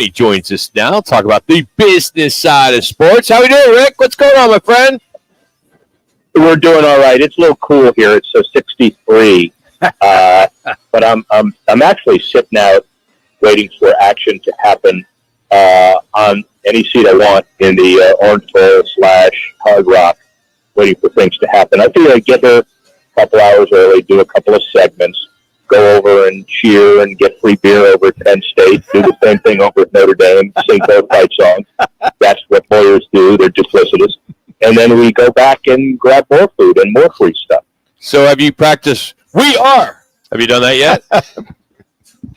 He joins us now. Talk about the business side of sports. How we doing, Rick? What's going on, my friend? We're doing all right. It's a little cool here. It's 63, but I'm actually sitting out waiting for action to happen on any seat I want in the Orange Bowl / Hard Rock, waiting for things to happen. I figure I'd get there a couple hours early, do a couple of segments, go over and cheer and get free beer over at Penn State, do the same thing over at Notre Dame, sing both fight songs. That's what lawyers do. They're duplicitous. And then we go back and grab more food and more free stuff. So have you practiced We Are? Have you done that yet?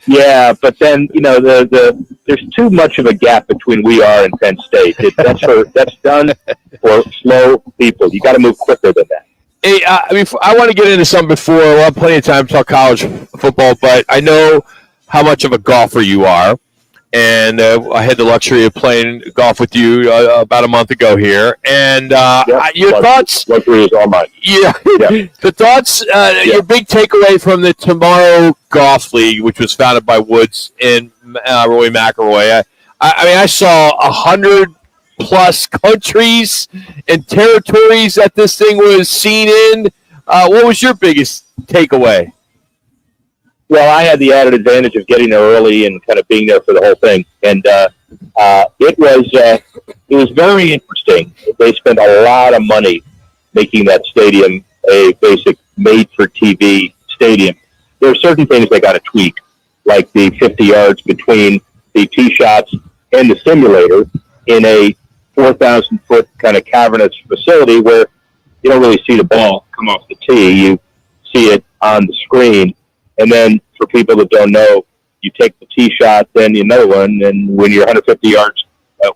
Yeah, but then, there's too much of a gap between We Are and Penn State. That's done for slow people. You got to move quicker than that. Hey, I want to get into something before. We'll have plenty of time to talk college football, but I know how much of a golfer you are, and I had the luxury of playing golf with you about a month ago here. And your thoughts? Luxury is all mine. Yeah. The thoughts. Your big takeaway from the Tomorrow Golf League, which was founded by Woods and Roy McIlroy. I saw 100+ countries and territories that this thing was seen in. What was your biggest takeaway? Well, I had the added advantage of getting there early and kind of being there for the whole thing, and it was very interesting. They spent a lot of money making that stadium a basic made-for-TV stadium. There are certain things they got to tweak, like the 50 yards between the tee shots and the simulator in a 4,000-foot kind of cavernous facility where you don't really see the ball come off the tee. You see it on the screen. And then for people that don't know, you take the tee shot, then another one, and when you're 150 yards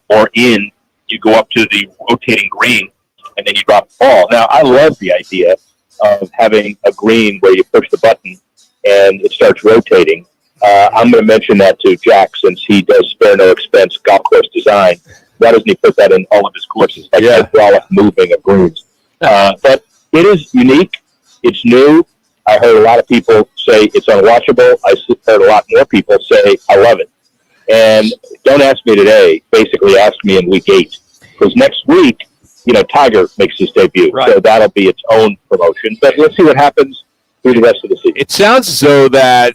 or in, you go up to the rotating green, and then you drop the ball. Now, I love the idea of having a green where you push the button and it starts rotating. I'm going to mention that to Jack, since he does spare no expense golf course design. Why doesn't he put that in all of his courses? Like hydraulic moving of greens. But it is unique. It's new. I heard a lot of people say it's unwatchable. I heard a lot more people say I love it. And don't ask me today. Basically, ask me in week 8. Because next week, Tiger makes his debut. Right. So that'll be its own promotion. But let's see what happens through the rest of the season. It sounds as though that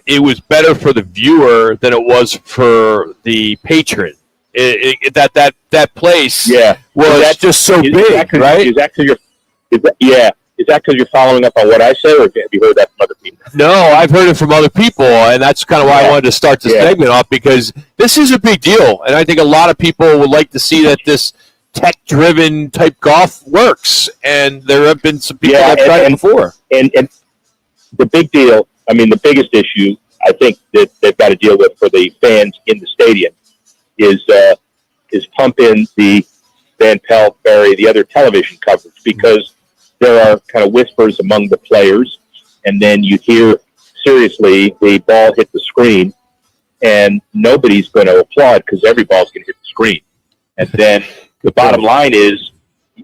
it was better for the viewer than it was for the patron. That place was just so big, right? Is that because you're following up on what I say, or have you heard that from other people? No, I've heard it from other people, and that's kind of why I wanted to start this segment off, because this is a big deal, and I think a lot of people would like to see that this tech-driven type golf works, and there have been some people that have tried it before. And the big deal, the biggest issue I think that they've got to deal with for the fans in the stadium is pump in the Van Pelt, Barry, the other television coverage, because there are kind of whispers among the players, and then you hear, seriously, the ball hit the screen, and nobody's going to applaud because every ball's going to hit the screen. And then the bottom line is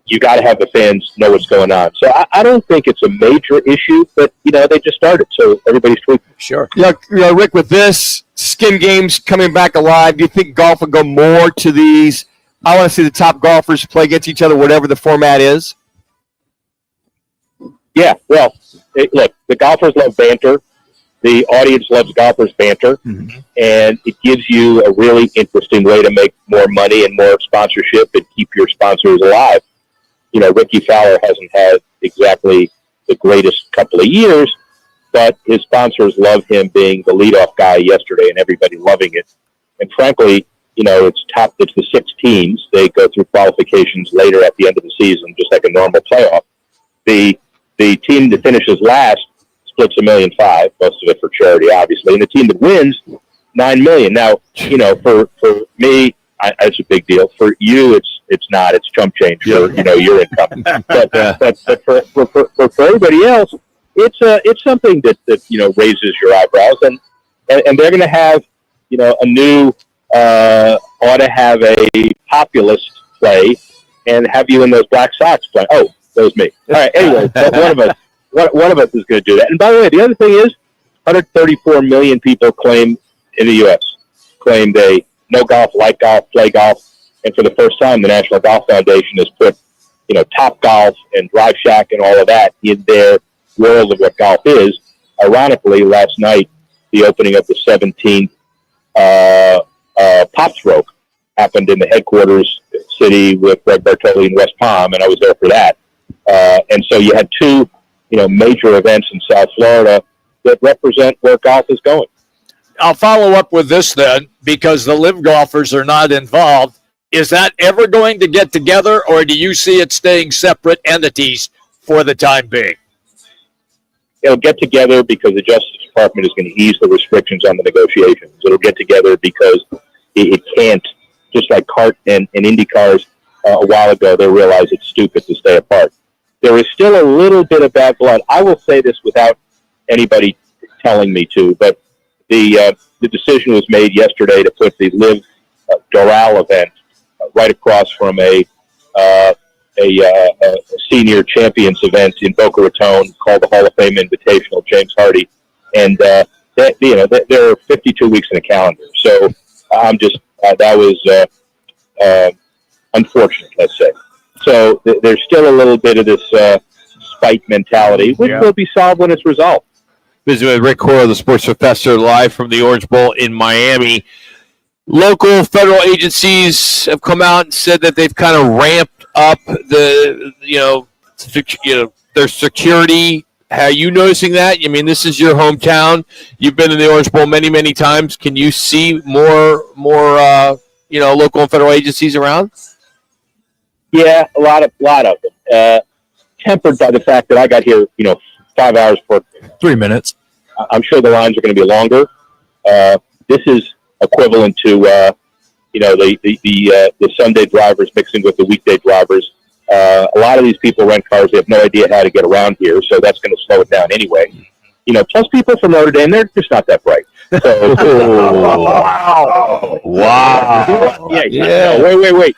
you got to have the fans know what's going on. So I don't think it's a major issue, but, they just started, so everybody's tweaking. Sure. Rick, with this, skin games coming back alive, do you think golf will go more to these? I want to see the top golfers play against each other, whatever the format is. Yeah, well, look, the golfers love banter. The audience loves golfers' banter. Mm-hmm. And it gives you a really interesting way to make more money and more sponsorship and keep your sponsors alive. Ricky Fowler hasn't had exactly the greatest couple of years, but his sponsors love him being the leadoff guy yesterday and everybody loving it. And frankly, it's the 6 teams. They go through qualifications later at the end of the season, just like a normal playoff. The team that finishes last splits $1.5 million, most of it for charity, obviously, and the team that wins $9 million. Now, for me, it's a big deal. For you, it's not. It's chump change for your income. But for everybody else, it's something that raises your eyebrows, and they're going to have a new ought to have a populist play and have you in those black socks play. Oh, that was me. All right. Anyway, one of us is going to do that. And by the way, the other thing is 134 million people in the U.S. claim they know golf, like golf, play golf. And for the first time, the National Golf Foundation has put, Top Golf and Drive Shack and all of that in their world of what golf is. Ironically, last night, the opening of the 17th Pop Stroke happened in the headquarters city with Greg Bartoli in West Palm, and I was there for that. And so you had two, major events in South Florida that represent where golf is going. I'll follow up with this then, because the live golfers are not involved. Is that ever going to get together, or do you see it staying separate entities for the time being? It'll get together because the Justice Department is going to ease the restrictions on the negotiations. It'll get together because it can't, just like kart and Indy cars a while ago, they realized it's stupid to stay apart. There is still a little bit of bad blood. I will say this without anybody telling me to, but the decision was made yesterday to put the Live Doral event right across from a senior champions event in Boca Raton called the Hall of Fame Invitational, James Hardy, and there are 52 weeks in a calendar. So I'm just that was unfortunate, let's say. So there's still a little bit of this spite mentality, which will be solved when it's resolved. Visiting with Rick Horrow, the Sports Professor, live from the Orange Bowl in Miami. Local federal agencies have come out and said that they've kind of ramped up their security. Are you noticing that? I mean, this is your hometown. You've been in the Orange Bowl many, many times. Can you see more local and federal agencies around? Yeah, a lot of them. Tempered by the fact that I got here, 5 hours for 3 minutes. I'm sure the lines are going to be longer. This is equivalent to the Sunday drivers mixing with the weekday drivers. A lot of these people rent cars; they have no idea how to get around here, so that's going to slow it down anyway. Plus people from Notre Dame, they're just not that bright. So, wow! Yeah. Wait.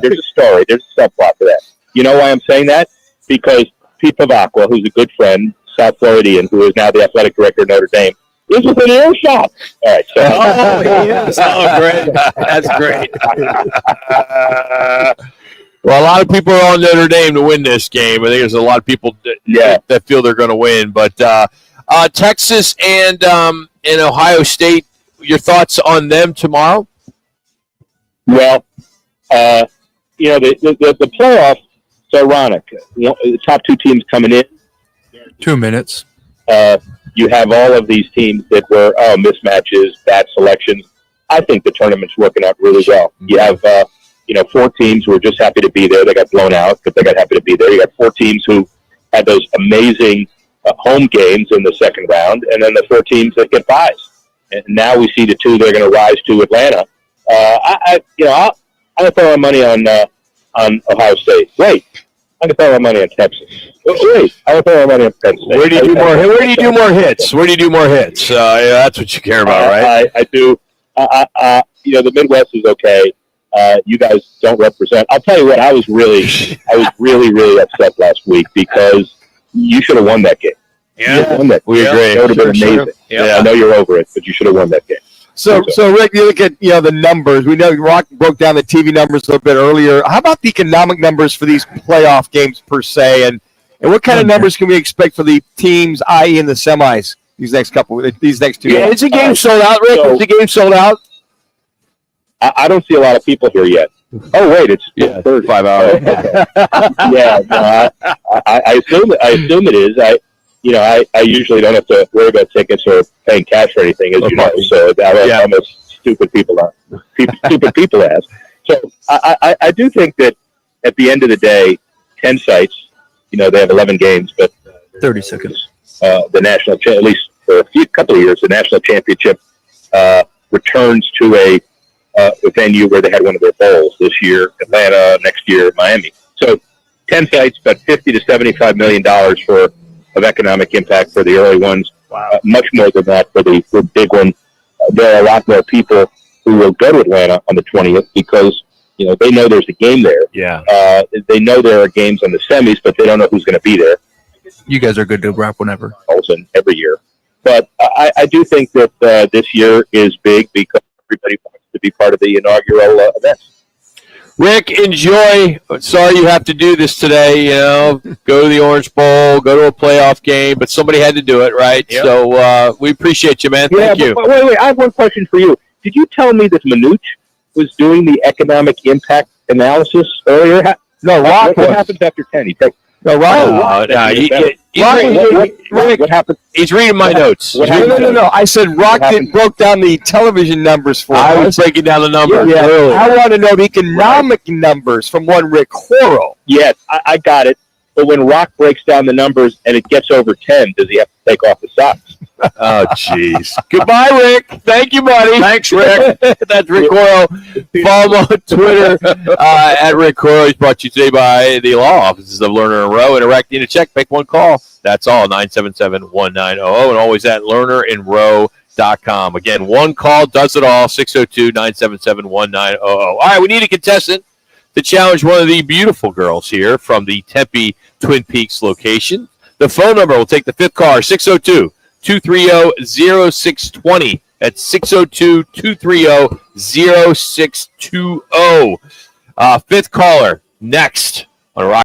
There's a story. There's a subplot to that. You know why I'm saying that? Because Pete Pavakwa, who's a good friend, South Floridian, who is now the athletic director of Notre Dame, is within earshot. All right. So. Yes. Oh, great. That's great. Well, a lot of people are on Notre Dame to win this game. I think there's a lot of people that feel they're going to win. But Texas and Ohio State, your thoughts on them tomorrow? Well, the playoff, it's ironic. The top two teams coming in. 2 minutes. You have all of these teams that were mismatches, bad selections. I think the tournament's working out really well. You have, 4 teams who are just happy to be there. They got blown out, but they got happy to be there. You got 4 teams who had those amazing home games in the second round, and then the 4 teams that get buys. And now we see the 2 that are going to rise to Atlanta. I'm going to throw my money on Ohio State. Wait, I'm going to throw my money on Texas. Wait, I'm going to throw my money on Penn State. Where do you do more hits? That's what you care about, right? I do. The Midwest is okay. You guys don't represent. I'll tell you what. I was really upset last week because you should have won that game. Yeah, we agree. It would have been amazing. Yeah. I know you're over it, but you should have won that game. So Rick, you look at the numbers. We know Rock broke down the TV numbers a little bit earlier. How about the economic numbers for these playoff games per se, and what kind of numbers can we expect for the teams, i.e., in the semis? These next 2 Yeah, games? is the game sold out, Rick? Is the game sold out? I don't see a lot of people here yet. Oh wait, it's 30. 5 hours. Yeah, no, I assume it is. I usually don't have to worry about tickets or paying cash or anything, as you know. So I'm a stupid people ask. So I do think that at the end of the day, 10 sites. They have 11 games, but 30 seconds. The national, at least for a couple of years, the national championship returns to a venue where they had one of their bowls this year, Atlanta, next year, Miami. So 10 sites, but $50 to $75 million of economic impact for the early ones. Wow. Much more than that for the big one. There are a lot more people who will go to Atlanta on the 20th because they know there's a game there. Yeah. They know there are games on the semis, but they don't know who's going to be there. You guys are good to wrap whenever. Also, every year. But I do think that this year is big because everybody wants to be part of the inaugural event. Rick, enjoy. Sorry you have to do this today. Go to the Orange Bowl, go to a playoff game, but somebody had to do it, right? Yep. So we appreciate you, man. Thank you. But wait, I have one question for you. Did you tell me that Manouch was doing the economic impact analysis earlier? No, Rock What was. happens after 10? No, Rock. What happened? He's reading my notes. What No. I said Rock broke down the television numbers for I us. was breaking down the numbers. Yeah, Really. I want to know the economic numbers from one Rick Horrow. Yes, I got it. But when Rock breaks down the numbers and it gets over 10, does he have to take off the socks? Oh, jeez. Goodbye, Rick. Thank you, buddy. Thanks, Rick. That's Rick Horrow. Follow him on Twitter at Rick Horrow. He's brought to you today by the law offices of Lerner & Rowe. Interact, need a check, make one call. That's all, 977-1900, and always at lernerandrowe.com. Again, one call does it all, 602-977-1900. All right, we need a contestant to challenge one of the beautiful girls here from the Tempe Twin Peaks location. The phone number, we'll take the fifth caller, 602-230-0620. That's 602-230-0620. Fifth caller, next on Rock.